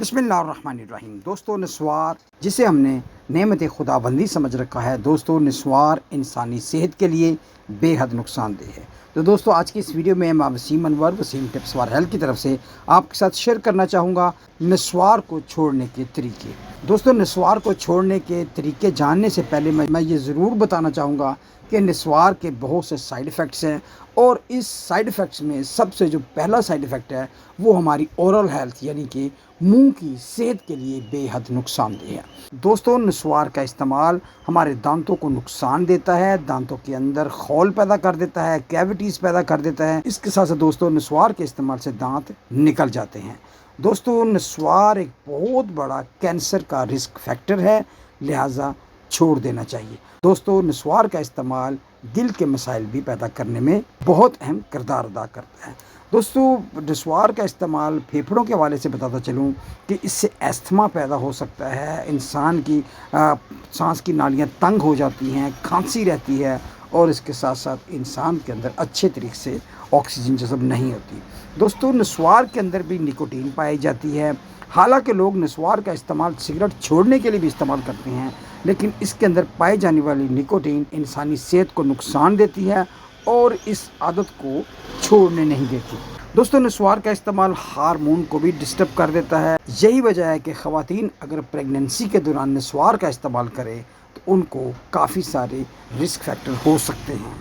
बिस्मिल्लाहिर्रहमानिर्रहीम। दोस्तों, नस्वार जिसे हमने नेमत खुदाबंदी समझ रखा है, दोस्तों नस्वार इंसानी सेहत के लिए बेहद नुकसानदेह है। तो दोस्तों, आज की इस वीडियो में मैं Waseem Anwar Waseem tips for health की तरफ से आपके साथ शेयर करना चाहूँगा नस्वार को छोड़ने के तरीके। दोस्तों, नस्वार को छोड़ने के तरीके जानने से पहले मैं ये ज़रूर बताना चाहूँगा कि नस्वार के बहुत से साइड इफ़ेक्ट्स हैं, और इस साइड इफ़ेक्ट्स में सबसे जो पहला साइड इफ़ेक्ट है वो हमारी ओरल हेल्थ यानी कि मुंह की सेहत के लिए बेहद नुकसानदेह है। दोस्तों, नस्वार का इस्तेमाल हमारे दांतों को नुकसान देता है, दांतों के अंदर खौल पैदा कर देता है, कैविटीज़ पैदा कर देता है। इसके साथ साथ दोस्तों, नस्वार के इस्तेमाल से दांत निकल जाते हैं। दोस्तों, नस्वार एक बहुत बड़ा कैंसर का रिस्क फैक्टर है, लिहाजा छोड़ देना चाहिए। दोस्तों, नस्वार का इस्तेमाल दिल के मसाइल भी पैदा करने में बहुत अहम किरदार अदा करता है। दोस्तों, नस्वार का इस्तेमाल फेफड़ों के हवाले से बताता चलूँ कि इससे अस्थमा पैदा हो सकता है, इंसान की सांस की नालियाँ तंग हो जाती हैं, खांसी रहती है, और इसके साथ साथ इंसान के अंदर अच्छे तरीके से ऑक्सीजन जज़ब नहीं होती। दोस्तों, नस्वार के अंदर भी निकोटीन पाई जाती है। हालांकि लोग नस्वार का इस्तेमाल सिगरेट छोड़ने के लिए भी इस्तेमाल करते हैं, लेकिन इसके अंदर पाई जाने वाली निकोटीन इंसानी सेहत को नुकसान देती है और इस आदत को छोड़ने नहीं देती। दोस्तों, नस्वार का इस्तेमाल हार्मोन को भी डिस्टर्ब कर देता है। यही वजह है कि ख़वातीन अगर प्रेगनेंसी के दौरान नस्वार का इस्तेमाल करें तो उनको काफ़ी सारे रिस्क फैक्टर हो सकते हैं।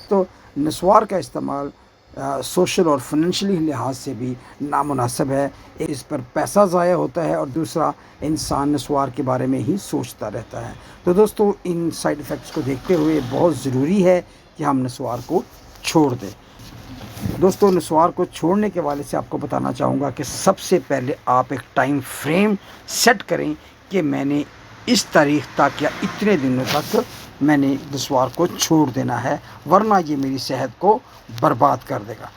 तो नस्वार का इस्तेमाल सोशल और फाइनेंशियली लिहाज से भी नामुनासिब है। इस पर पैसा ज़ाया होता है, और दूसरा इंसान नस्वार के बारे में ही सोचता रहता है। तो दोस्तों, इन साइड इफ़ेक्ट्स को देखते हुए बहुत ज़रूरी है कि हम नस्वार को छोड़ दें। दोस्तों, नस्वार को छोड़ने के वाले से आपको बताना चाहूँगा कि सबसे पहले आप एक टाइम फ्रेम सेट करें कि मैंने इस तारीख़ तक या इतने दिनों तक मैंने नस्वार को छोड़ देना है, वरना ये मेरी सेहत को बर्बाद कर देगा।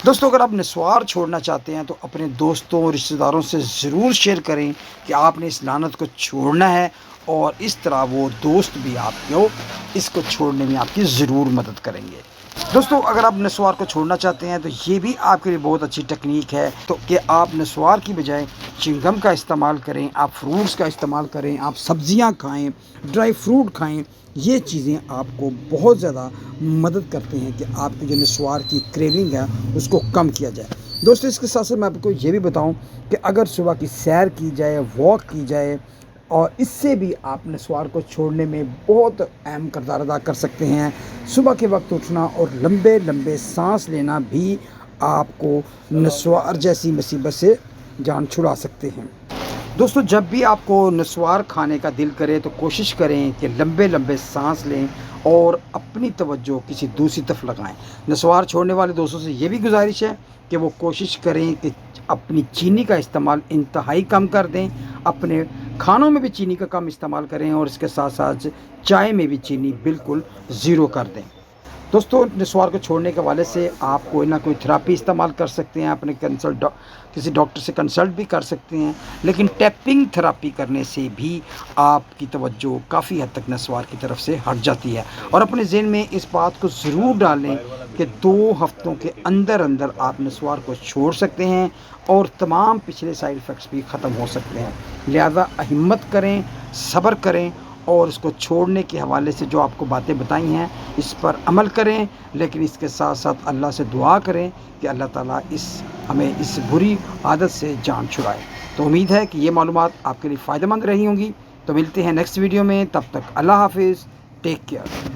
दोस्तों, अगर आप नस्वार छोड़ना चाहते हैं तो अपने दोस्तों और रिश्तेदारों से ज़रूर शेयर करें कि आपने इस लानत को छोड़ना है, और इस तरह वो दोस्त भी आपको इसको छोड़ने में आपकी ज़रूर मदद करेंगे। दोस्तों, अगर आप नस्वार को छोड़ना चाहते हैं तो ये भी आपके लिए बहुत अच्छी टेक्निक है, तो कि आप नस्वार की बजाय चिंगम का इस्तेमाल करें, आप फ्रूट्स का इस्तेमाल करें, आप सब्ज़ियाँ खाएं, ड्राई फ्रूट खाएं। ये चीज़ें आपको बहुत ज़्यादा मदद करते हैं कि आपकी जो नस्वार की क्रेविंग है उसको कम किया जाए। दोस्तों, इसके साथ साथ मैं आपको ये भी बताऊं कि अगर सुबह की सैर की जाए, वॉक की जाए, और इससे भी आप नस्वार को छोड़ने में बहुत अहम किरदार अदा कर सकते हैं। सुबह के वक्त उठना और लंबे लंबे सांस लेना भी आपको नस्वार जैसी मुसीबत से जान छुड़ा सकते हैं। दोस्तों, जब भी आपको नस्वार खाने का दिल करे तो कोशिश करें कि लंबे लंबे सांस लें और अपनी तवज्जो किसी दूसरी तरफ लगाएं। नस्वार छोड़ने वाले दोस्तों से ये भी गुजारिश है कि वो कोशिश करें कि अपनी चीनी का इस्तेमाल इंतहाई कम कर दें, अपने खानों में भी चीनी का कम इस्तेमाल करें, और इसके साथ साथ चाय में भी चीनी बिल्कुल ज़ीरो कर दें। दोस्तों, नस्वार को छोड़ने के हवाले से आप कोई ना कोई थेरेपी इस्तेमाल कर सकते हैं, अपने किसी डॉक्टर से कंसल्ट भी कर सकते हैं, लेकिन टैपिंग थेरेपी करने से भी आपकी तवज्जो काफ़ी हद तक नस्वार की तरफ से हट जाती है। और अपने ज़हन में इस बात को ज़रूर डालें कि 2 हफ्तों के अंदर अंदर आप नस्वार को छोड़ सकते हैं और तमाम पिछले साइड इफ़ेक्ट्स भी ख़त्म हो सकते हैं। लिहाजा हिम्मत करें, सब्र करें, और इसको छोड़ने के हवाले से जो आपको बातें बताई हैं इस पर अमल करें, लेकिन इसके साथ साथ अल्लाह से दुआ करें कि अल्लाह ताला हमें इस बुरी आदत से जान छुड़ाए। तो उम्मीद है कि ये मालूमात आपके लिए फ़ायदेमंद रही होंगी। तो मिलते हैं नेक्स्ट वीडियो में, तब तक अल्लाह हाफिज़, टेक केयर।